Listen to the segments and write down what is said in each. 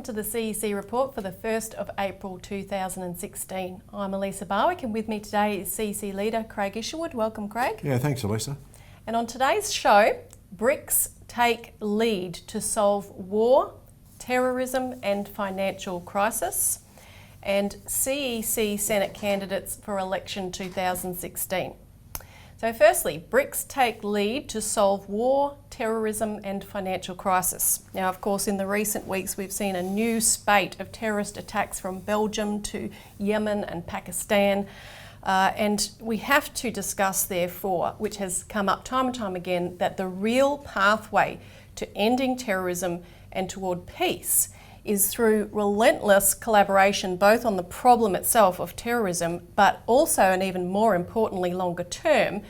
welcome to the CEC Report for the 1st of April 2016. I'm Elisa Barwick and with me today is CEC leader Craig Isherwood. Welcome, Craig. Yeah, thanks, Elisa. And on today's show, BRICS take lead to solve war, terrorism and financial crisis, and CEC Senate candidates for election 2016. So firstly, BRICS take lead to solve war, terrorism and financial crisis. Now, of course, in the recent weeks, we've seen a new spate of terrorist attacks from Belgium to Yemen and Pakistan. And we have to discuss, therefore, which has come up time and time again, that the real pathway to ending terrorism and toward peace is through relentless collaboration, both on the problem itself of terrorism, but also, and even more importantly, longer term,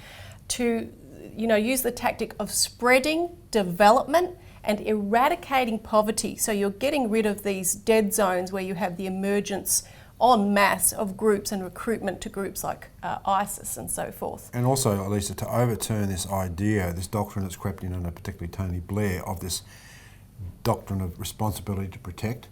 to use the tactic of spreading development and eradicating poverty. So you're getting rid of these dead zones where you have the emergence en masse of groups and recruitment to groups like ISIS and so forth. And also, Elisa, to overturn this idea, this doctrine that's crept in under particularly Tony Blair, of this doctrine of responsibility to protect,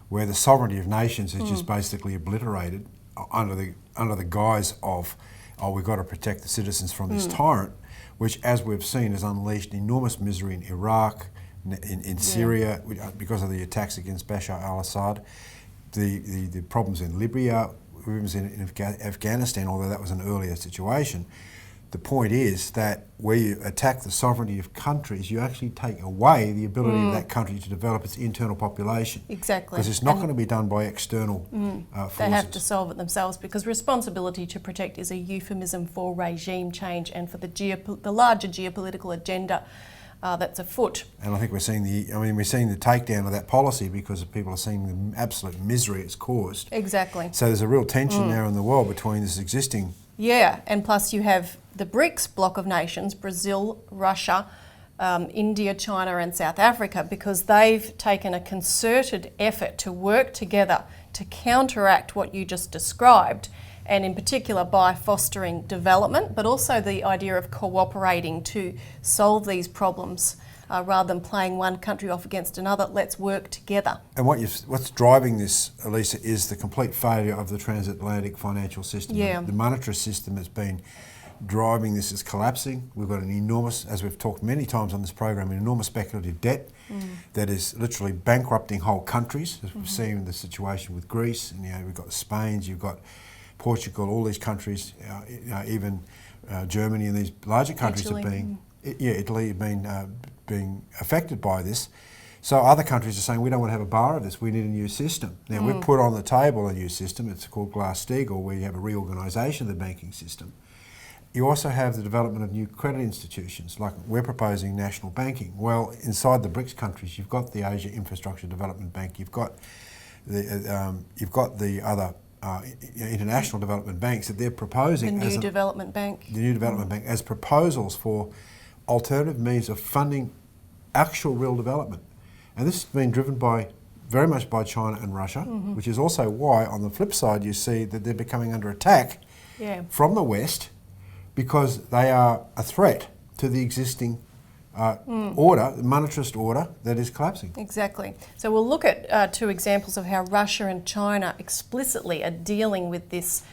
where the sovereignty of nations is just basically obliterated under the guise of, oh, we've got to protect the citizens from this tyrant, which, as we've seen, has unleashed enormous misery in Iraq, in Syria, because of the attacks against Bashar al-Assad, the problems in Libya, problems in Afghanistan, although that was an earlier situation. The point is that where you attack the sovereignty of countries, you actually take away the ability of that country to develop its internal population. Exactly. Because it's not going to be done by external forces. They have to solve it themselves, because responsibility to protect is a euphemism for regime change and for the larger geopolitical agenda that's afoot. And I think we're seeing the takedown of that policy because people are seeing the absolute misery it's caused. Exactly. So there's a real tension now in the world between this existing. Yeah, and plus you have the BRICS bloc of nations, Brazil, Russia, India, China and South Africa, because they've taken a concerted effort to work together to counteract what you just described, and in particular by fostering development, but also the idea of cooperating to solve these problems rather than playing one country off against another. Let's work together. And what's driving this, Elisa, is the complete failure of the transatlantic financial system. Yeah. The monetary system has been driving this, is collapsing. We've got an enormous, as we've talked many times on this program, an enormous speculative debt that is literally bankrupting whole countries, as we've seen the situation with Greece, and we've got the Spains, you've got Portugal, all these countries, even Germany and these larger countries Italy. have been, Italy have been being affected by this. So other countries are saying, we don't want to have a bar of this, we need a new system. Now we've put on the table a new system, it's called Glass-Steagall, where you have a reorganisation of the banking system. You also have the development of new credit institutions, like we're proposing national banking. Well, inside the BRICS countries, you've got the Asia Infrastructure Development Bank, you've got the other international development banks that they're proposing. The new development bank. The new development bank as proposals for alternative means of funding actual real development. And this has been driven very much by China and Russia, which is also why on the flip side you see that they're becoming under attack from the West, because they are a threat to the existing order, the monetarist order that is collapsing. Exactly. So we'll look at two examples of how Russia and China explicitly are dealing with this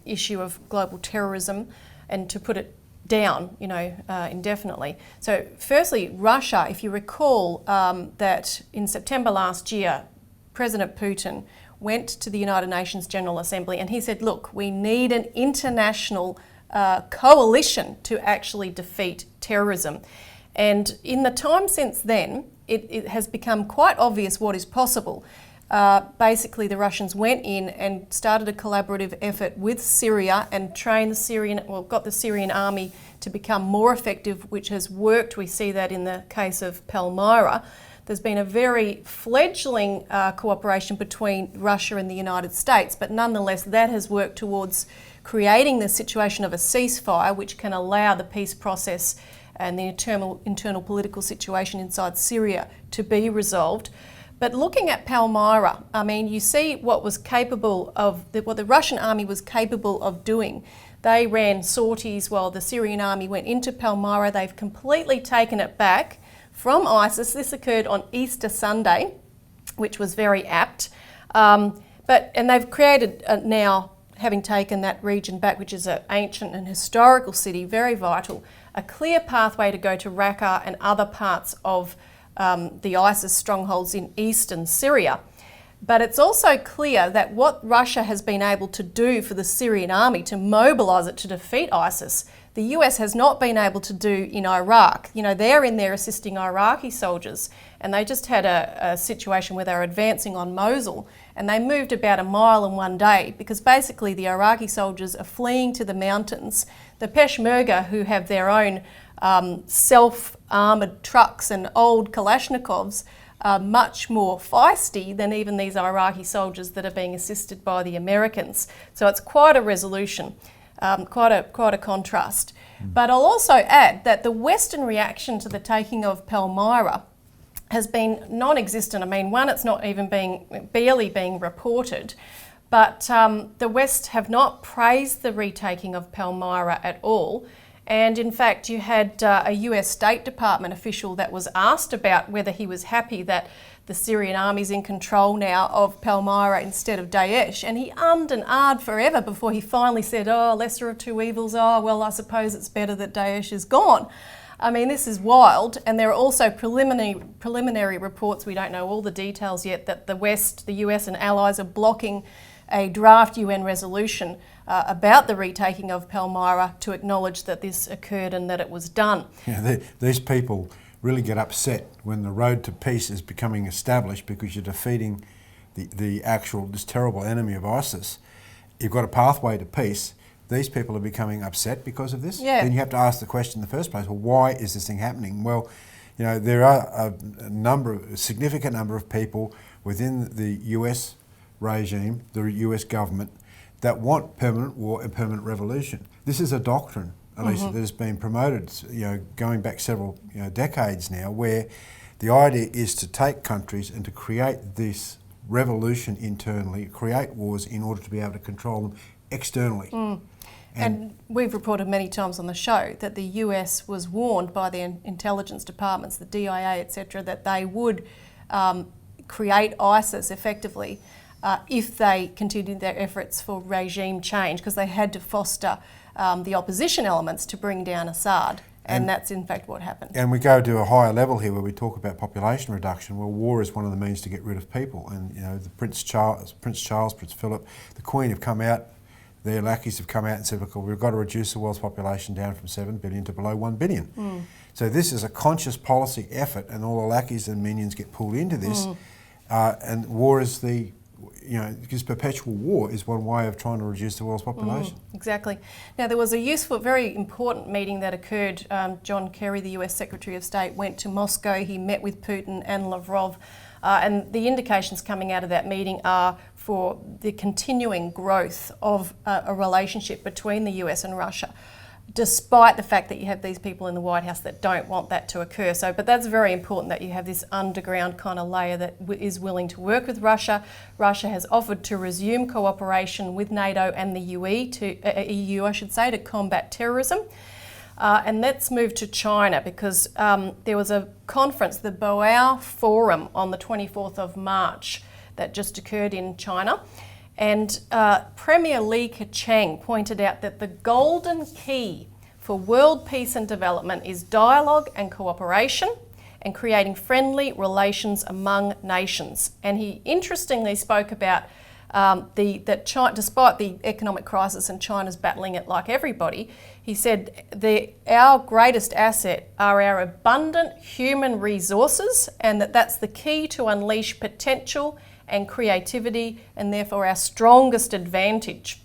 issue of global terrorism, and to put it down, indefinitely. So firstly, Russia, if you recall that in September last year, President Putin went to the United Nations General Assembly and he said, look, we need an international coalition to actually defeat terrorism. And in the time since then, it has become quite obvious what is possible. Basically, the Russians went in and started a collaborative effort with Syria and trained got the Syrian army to become more effective, which has worked. We see that in the case of Palmyra. There's been a very fledgling cooperation between Russia and the United States, but nonetheless that has worked towards creating the situation of a ceasefire, which can allow the peace process and the internal political situation inside Syria to be resolved. But looking at Palmyra, you see what the Russian army was capable of doing. They ran sorties while the Syrian army went into Palmyra. They've completely taken it back from ISIS. This occurred on Easter Sunday. which was very apt. And they've created now, having taken that region back, which is an ancient and historical city, very vital, a clear pathway to go to Raqqa and other parts of the ISIS strongholds in eastern Syria. But it's also clear that what Russia has been able to do for the Syrian army to mobilise it to defeat ISIS, the US has not been able to do in Iraq. You know, they're in there assisting Iraqi soldiers, and they just had a situation where they were advancing on Mosul, and they moved about a mile in one day because basically the Iraqi soldiers are fleeing to the mountains. The Peshmerga, who have their own self-armoured trucks and old Kalashnikovs, are much more feisty than even these Iraqi soldiers that are being assisted by the Americans. So it's quite a resolution, quite a contrast. But I'll also add that the Western reaction to the taking of Palmyra has been non-existent. I mean, one, it's not even barely being reported, but the West have not praised the retaking of Palmyra at all. And in fact, you had a US State Department official that was asked about whether he was happy that the Syrian army's in control now of Palmyra instead of Daesh. And he ummed and ahed forever before he finally said, oh, lesser of two evils, oh, well, I suppose it's better that Daesh is gone. I mean, this is wild. And there are also preliminary reports, we don't know all the details yet, that the West, the US and allies are blocking a draft UN resolution about the retaking of Palmyra to acknowledge that this occurred and that it was done. Yeah, these people really get upset when the road to peace is becoming established because you're defeating this terrible enemy of ISIS. You've got a pathway to peace. These people are becoming upset because of this. Yeah. Then you have to ask the question in the first place, well, why is this thing happening? Well, you know, there are a significant number of people within the US regime, the US government, that want permanent war and permanent revolution. This is a doctrine, Elisa, that has been promoted, you know, going back several decades now, where the idea is to take countries and to create this revolution internally, create wars in order to be able to control them externally. And we've reported many times on the show that the US was warned by the intelligence departments, the DIA, etc., that they would create ISIS effectively if they continued their efforts for regime change, because they had to foster the opposition elements to bring down Assad. And that's in fact what happened. And we go to a higher level here where we talk about population reduction. Well, war is one of the means to get rid of people. And you know, the Prince Charles, Prince Philip, the Queen have come out, their lackeys have come out and said, look, we've got to reduce the world's population down from 7 billion to below 1 billion. So this is a conscious policy effort, and all the lackeys and minions get pulled into this. And war is because perpetual war is one way of trying to reduce the world's population. Exactly. Now, there was a useful, very important meeting that occurred. John Kerry, the US Secretary of State, went to Moscow. He met with Putin and Lavrov. And the indications coming out of that meeting are for the continuing growth of a relationship between the US and Russia, despite the fact that you have these people in the White House that don't want that to occur. But that's very important that you have this underground kind of layer that is willing to work with Russia. Russia has offered to resume cooperation with NATO and the EU to combat terrorism. And let's move to China, because there was a conference, the Boao Forum, on the 24th of March that just occurred in China. And Premier Li Keqiang pointed out that the golden key for world peace and development is dialogue and cooperation and creating friendly relations among nations. And he interestingly spoke about despite the economic crisis and China's battling it like everybody, he said our greatest asset are our abundant human resources, and that's the key to unleash potential and creativity, and therefore our strongest advantage.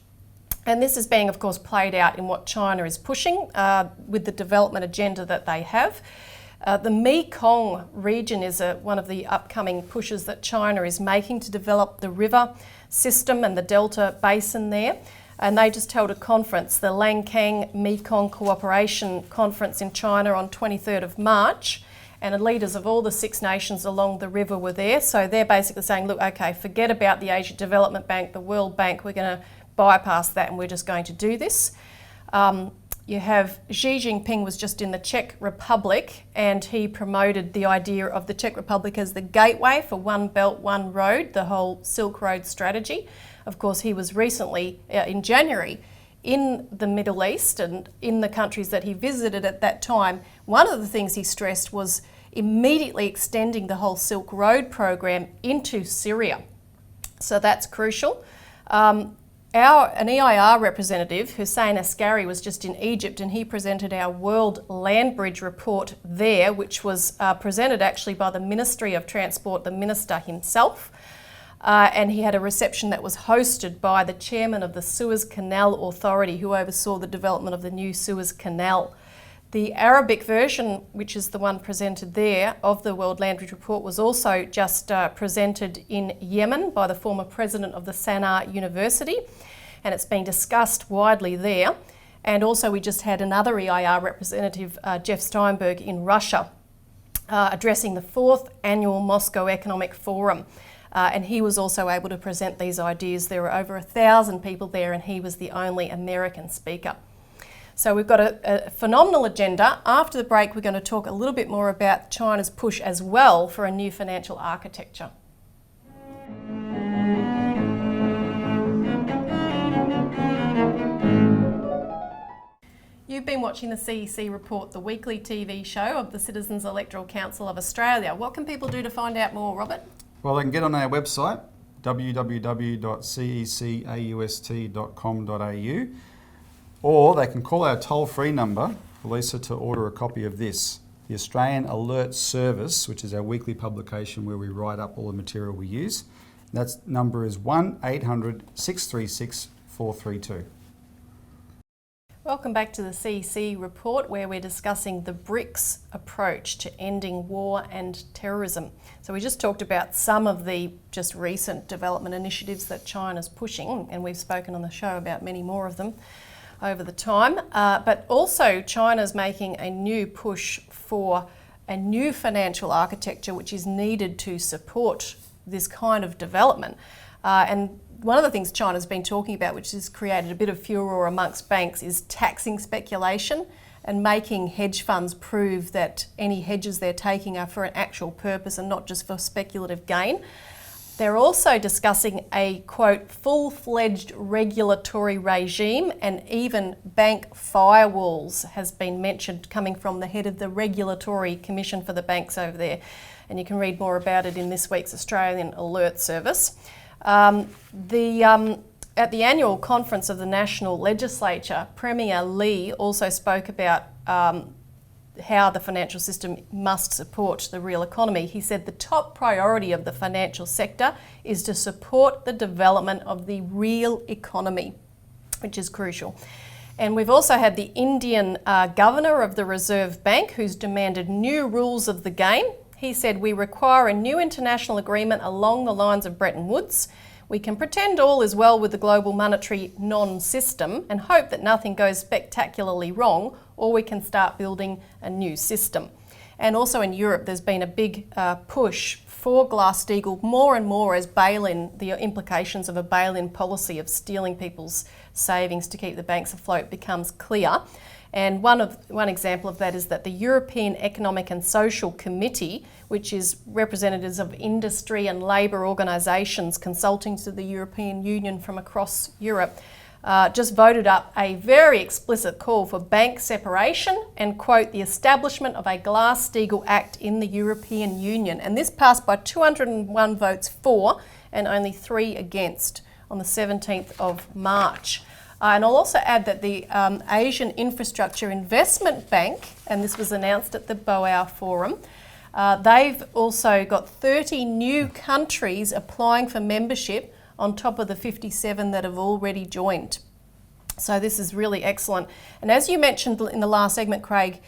And this is being, of course, played out in what China is pushing with the development agenda that they have. The Mekong region is one of the upcoming pushes that China is making to develop the river system and the delta basin there. And they just held a conference, the Langkang Mekong Cooperation Conference in China on 23rd of March. And the leaders of all the 6 nations along the river were there. So they're basically saying, look, okay, forget about the Asia Development Bank, the World Bank, we're going to bypass that and we're just going to do this. You have Xi Jinping was just in the Czech Republic, and he promoted the idea of the Czech Republic as the gateway for One Belt, One Road, the whole Silk Road strategy. Of course, he was recently, in January, in the Middle East and in the countries that he visited at that time. One of the things he stressed was immediately extending the whole Silk Road program into Syria. So that's crucial. An EIR representative, Hussein Askari, was just in Egypt, and he presented our World Land Bridge report there, which was presented actually by the Ministry of Transport, the minister himself. And he had a reception that was hosted by the chairman of the Suez Canal Authority, who oversaw the development of the new Suez Canal. The Arabic version, which is the one presented there, of the World Land Bridge Report was also just presented in Yemen by the former president of the Sana'a University, and it's been discussed widely there. And also we just had another EIR representative, Jeff Steinberg, in Russia, addressing the 4th Annual Moscow Economic Forum. And he was also able to present these ideas. There were over 1,000 people there, and he was the only American speaker. So we've got a phenomenal agenda. After the break, we're going to talk a little bit more about China's push as well for a new financial architecture. You've been watching the CEC Report, the weekly TV show of the Citizens Electoral Council of Australia. What can people do to find out more, Robert? Well, they can get on our website, www.cecaust.com.au, or they can call our toll-free number, Elisa, to order a copy of this, the Australian Alert Service, which is our weekly publication where we write up all the material we use. That number is 1800 636 432. Welcome back to the CEC Report, where we're discussing the BRICS approach to ending war and terrorism. So we just talked about some of the just recent development initiatives that China's pushing, and we've spoken on the show about many more of them over the time. But also China's making a new push for a new financial architecture which is needed to support this kind of development. And one of the things China's been talking about, which has created a bit of furore amongst banks, is taxing speculation and making hedge funds prove that any hedges they're taking are for an actual purpose and not just for speculative gain. They're also discussing a, quote, full-fledged regulatory regime, and even bank firewalls has been mentioned, coming from the head of the Regulatory Commission for the banks over there. And you can read more about it in this week's Australian Alert Service. At the annual conference of the National Legislature, Premier Lee also spoke about how the financial system must support the real economy. He said the top priority of the financial sector is to support the development of the real economy, which is crucial. And we've also had the Indian Governor of the Reserve Bank, who's demanded new rules of the game. He said, "We require a new international agreement along the lines of Bretton Woods. We can pretend all is well with the global monetary non-system and hope that nothing goes spectacularly wrong, or we can start building a new system." And also in Europe, there's been a big push for Glass-Steagall more and more as bail-in, the implications of a bail-in policy of stealing people's savings to keep the banks afloat becomes clear. And one example of that is that the European Economic and Social Committee, which is representatives of industry and labour organisations consulting to the European Union from across Europe, just voted up a very explicit call for bank separation and, quote, the establishment of a Glass-Steagall Act in the European Union. And this passed by 201 votes for and only 3 against on the 17th of March. And I'll also add that the Asian Infrastructure Investment Bank, and this was announced at the Boao Forum, they've also got 30 new countries applying for membership on top of the 57 that have already joined. So this is really excellent. And as you mentioned in the last segment, Craig,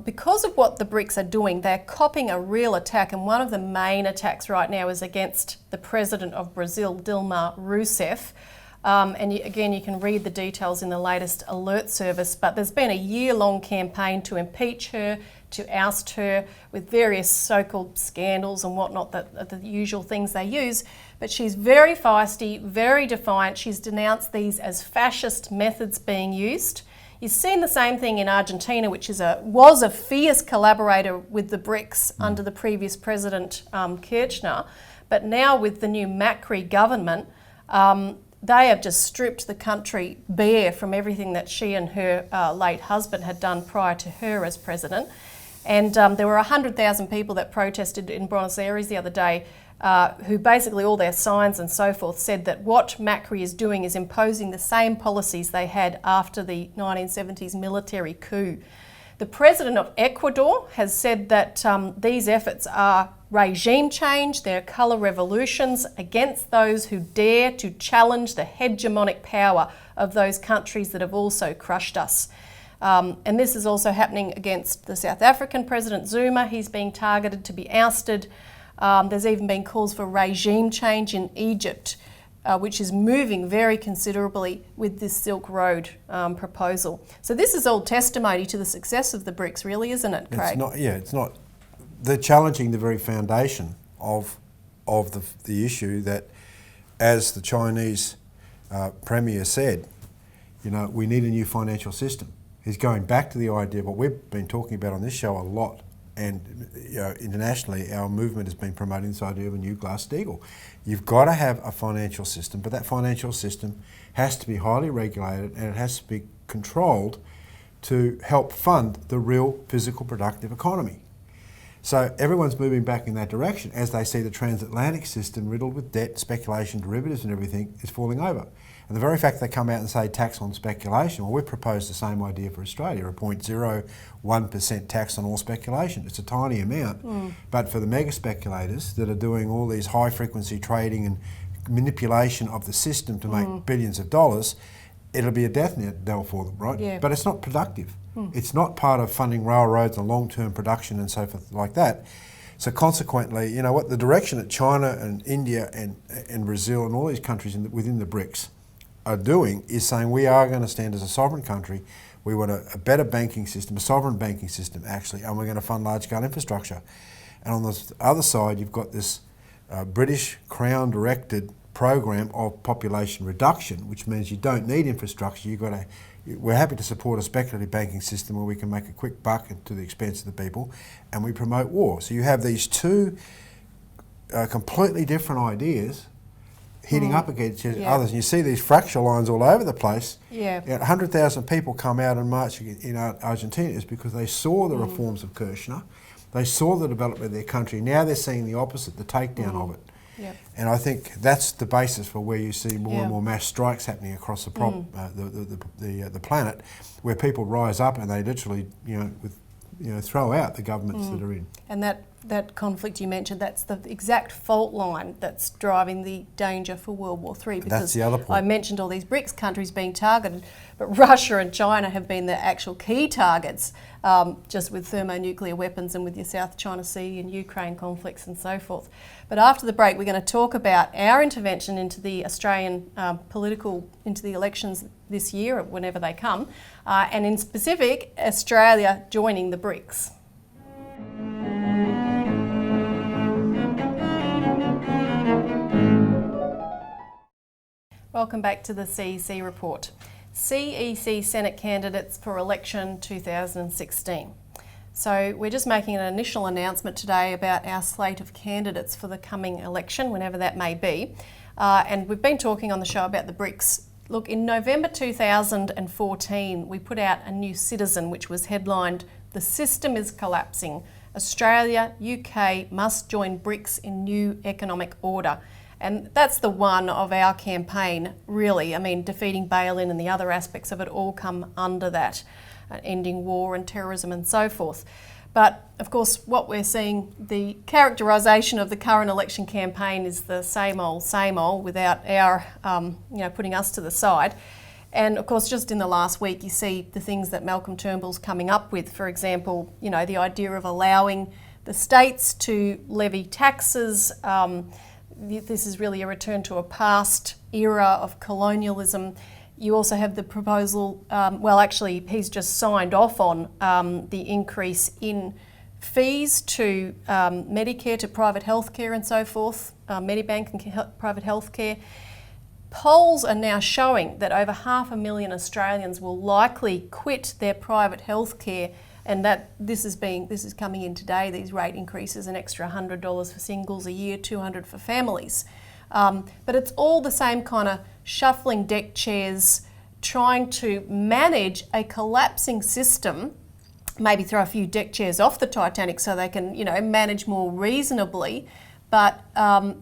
because of what the BRICS are doing, they're copping a real attack. And one of the main attacks right now is against the president of Brazil, Dilma Rousseff. Again, you can read the details in the latest alert service, but there's been a year-long campaign to impeach her, to oust her with various so-called scandals and whatnot, the usual things they use. But she's very feisty, very defiant. She's denounced these as fascist methods being used. You've seen the same thing in Argentina, which was a fierce collaborator with the BRICS under the previous president, Kirchner. But now with the new Macri government, they have just stripped the country bare from everything that she and her late husband had done prior to her as president. And there were 100,000 people that protested in Buenos Aires the other day, who basically all their signs and so forth said that what Macri is doing is imposing the same policies they had after the 1970s military coup. The president of Ecuador has said that these efforts are regime change, they're colour revolutions against those who dare to challenge the hegemonic power of those countries that have also crushed us. And this is also happening against the South African President Zuma. He's being targeted to be ousted. There's even been calls for regime change in Egypt, which is moving very considerably with this Silk Road proposal. So this is all testimony to the success of the BRICS, really, isn't it, Craig? It's not. They're challenging the very foundation of the issue that, as the Chinese Premier said, we need a new financial system. He's going back to the idea, what we've been talking about on this show a lot, and internationally our movement has been promoting this idea of a new Glass-Steagall. You've got to have a financial system, but that financial system has to be highly regulated and it has to be controlled to help fund the real physical productive economy. So everyone's moving back in that direction as they see the transatlantic system riddled with debt, speculation, derivatives and everything is falling over. And the very fact they come out and say tax on speculation, well, we've proposed the same idea for Australia, a 0.01% tax on all speculation. It's a tiny amount, but for the mega speculators that are doing all these high frequency trading and manipulation of the system to make billions of dollars, it'll be a death knell for them, right? Yeah. But it's not productive. It's not part of funding railroads and long-term production and so forth like that. So consequently, the direction that China and India and Brazil and all these countries within the BRICS are doing is saying we are going to stand as a sovereign country. We want a better banking system, a sovereign banking system actually, and we're going to fund large-scale infrastructure. And on the other side, you've got this British Crown-directed program of population reduction, which means you don't need infrastructure. We're happy to support a speculative banking system where we can make a quick buck to the expense of the people, and we promote war. So you have these two completely different ideas hitting up against others, and you see these fracture lines all over the place. 100,000 people come out and march in Argentina is because they saw the reforms of Kirchner, they saw the development of their country. Now they're seeing the opposite, the takedown of it. Yep. And I think that's the basis for where you see more and more mass strikes happening across the planet, where people rise up and they literally, throw out the governments that are in. And that conflict you mentioned, that's the exact fault line that's driving the danger for World War III. Because that's the other point. I mentioned all these BRICS countries being targeted, but Russia and China have been the actual key targets, just with thermonuclear weapons and with your South China Sea and Ukraine conflicts and so forth. But after the break, we're going to talk about our intervention into the Australian into the elections this year, whenever they come, and in specific, Australia joining the BRICS. Welcome back to the CEC Report. CEC Senate candidates for election 2016. So we're just making an initial announcement today about our slate of candidates for the coming election, whenever that may be. And we've been talking on the show about the BRICS. Look, in November 2014, we put out a new Citizen, which was headlined, "The System is Collapsing. Australia, UK must join BRICS in new economic order." And that's the one of our campaign, really. I mean, defeating bail-in and the other aspects of it all come under that, ending war and terrorism and so forth. But of course, what we're seeing, the characterisation of the current election campaign is the same old, without our, putting us to the side. And of course, just in the last week, you see the things that Malcolm Turnbull's coming up with. For example, the idea of allowing the states to levy taxes. This is really a return to a past era of colonialism. You also have the proposal, he's just signed off on the increase in fees to Medicare, to private healthcare and so forth, Medibank and private healthcare. polls are now showing that over 500,000 Australians will likely quit their private health care, and that this is coming in today, these rate increases, an extra $100 for singles a year, $200 for families. But it's all the same kind of shuffling deck chairs, trying to manage a collapsing system, maybe throw a few deck chairs off the Titanic so they can, manage more reasonably. But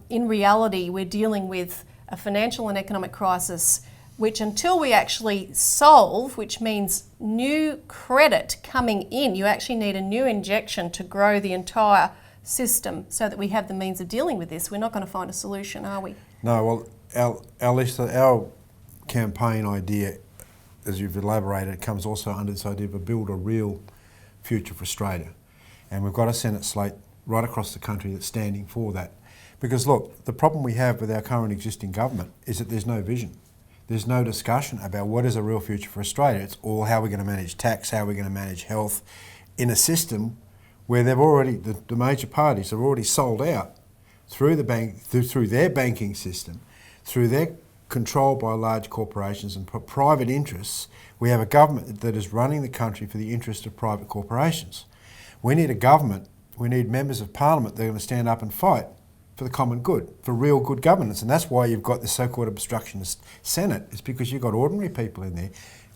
in reality, we're dealing with a financial and economic crisis, which until we actually solve, which means new credit coming in, you actually need a new injection to grow the entire system so that we have the means of dealing with this. We're not going to find a solution, are we? No, well, our campaign idea, as you've elaborated, comes also under this idea of build a real future for Australia. And we've got a Senate slate right across the country that's standing for that. Because look, the problem we have with our current existing government is that there's no vision. There's no discussion about what is a real future for Australia. It's all how we're going to manage tax, how we're going to manage health in a system where they've already, the major parties have already sold out through the bank, through their banking system, through their control by large corporations and private interests. We have a government that is running the country for the interest of private corporations. We need a government, we need members of parliament that are going to stand up and fight for the common good, for real good governance. And that's why you've got the so-called obstructionist Senate. It's because you've got ordinary people in there,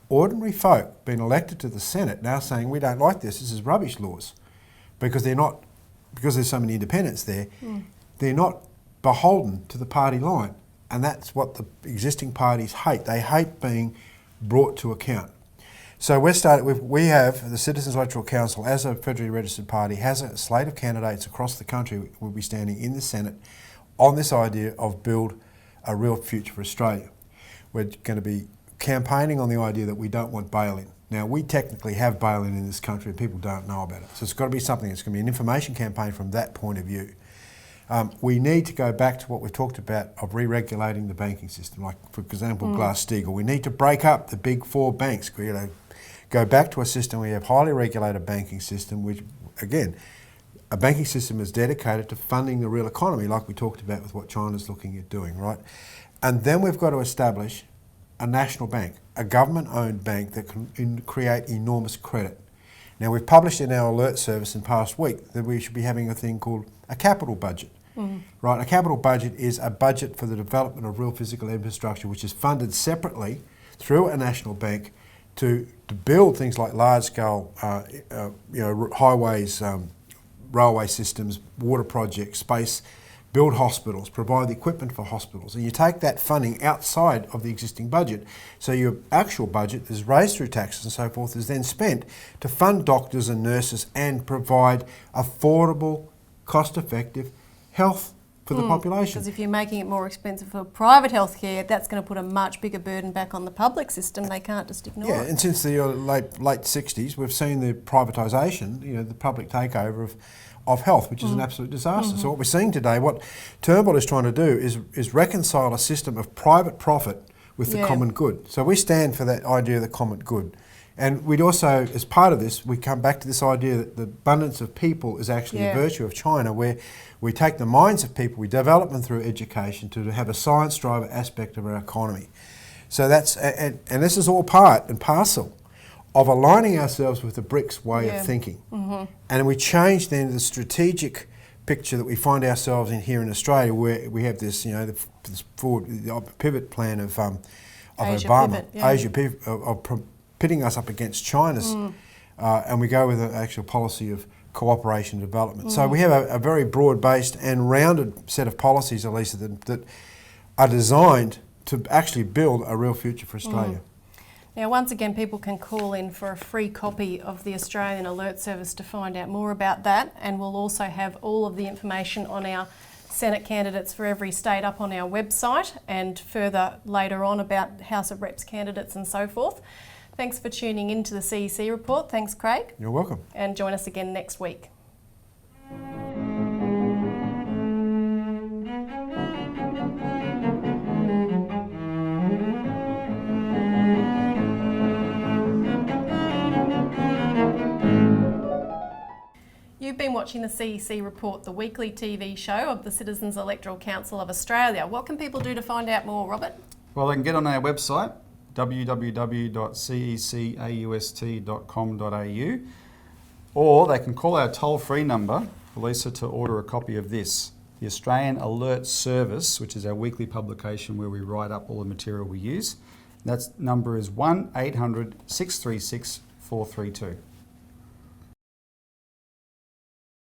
ordinary folk being elected to the Senate now saying, we don't like this is rubbish laws. Because there's so many independents there, they're not beholden to the party line. And that's what the existing parties hate. They hate being brought to account. So we have the Citizens Electoral Council, as a federally registered party, has a slate of candidates across the country who will be standing in the Senate on this idea of build a real future for Australia. We're going to be campaigning on the idea that we don't want bail-in. Now, we technically have bail-in in this country and people don't know about it. So it's got to be something, it's going to be an information campaign from that point of view. We need to go back to what we've talked about of re-regulating the banking system, like, for example, Glass-Steagall. We need to break up the big four banks, go back to a system where you have highly regulated banking system, which, again, a banking system is dedicated to funding the real economy, like we talked about with what China's looking at doing, right? And then we've got to establish a national bank, a government-owned bank that can create enormous credit. Now, we've published in our alert service in past week that we should be having a thing called a capital budget. Right, a capital budget is a budget for the development of real physical infrastructure, which is funded separately through a national bank to build things like large-scale, highways, railway systems, water projects, space, build hospitals, provide the equipment for hospitals. And you take that funding outside of the existing budget. So your actual budget is raised through taxes and so forth, is then spent to fund doctors and nurses and provide affordable, cost-effective health for the population. Because if you're making it more expensive for private healthcare, that's going to put a much bigger burden back on the public system. They can't just ignore it. And since the late 60s, we've seen the privatisation, the public takeover of health, which is an absolute disaster. So what we're seeing today, what Turnbull is trying to do is reconcile a system of private profit with the common good. So we stand for that idea of the common good. And we'd also, as part of this, we come back to this idea that the abundance of people is actually a virtue of China, where we take the minds of people, we develop them through education to have a science driver aspect of our economy. So that's, and this is all part and parcel of aligning ourselves with the BRICS way of thinking. And we change then the strategic picture that we find ourselves in here in Australia, where we have this, this forward, the pivot plan of Asia Obama, pivot, Asia pivot, of pitting us up against China's, and we go with an actual policy of cooperation and development. So we have a very broad-based and rounded set of policies, Elisa, that are designed to actually build a real future for Australia. Now, once again, people can call in for a free copy of the Australian Alert Service to find out more about that, and we'll also have all of the information on our Senate candidates for every state up on our website, and further later on about House of Reps candidates and so forth. Thanks for tuning in to the CEC Report. Thanks, Craig. You're welcome. And join us again next week. You've been watching the CEC Report, the weekly TV show of the Citizens Electoral Council of Australia. What can people do to find out more, Robert? Well, they can get on our website, www.cecaust.com.au, or they can call our toll-free number, Elisa, to order a copy of this, the Australian Alert Service, which is our weekly publication where we write up all the material we use. That number is 1-800-636-432.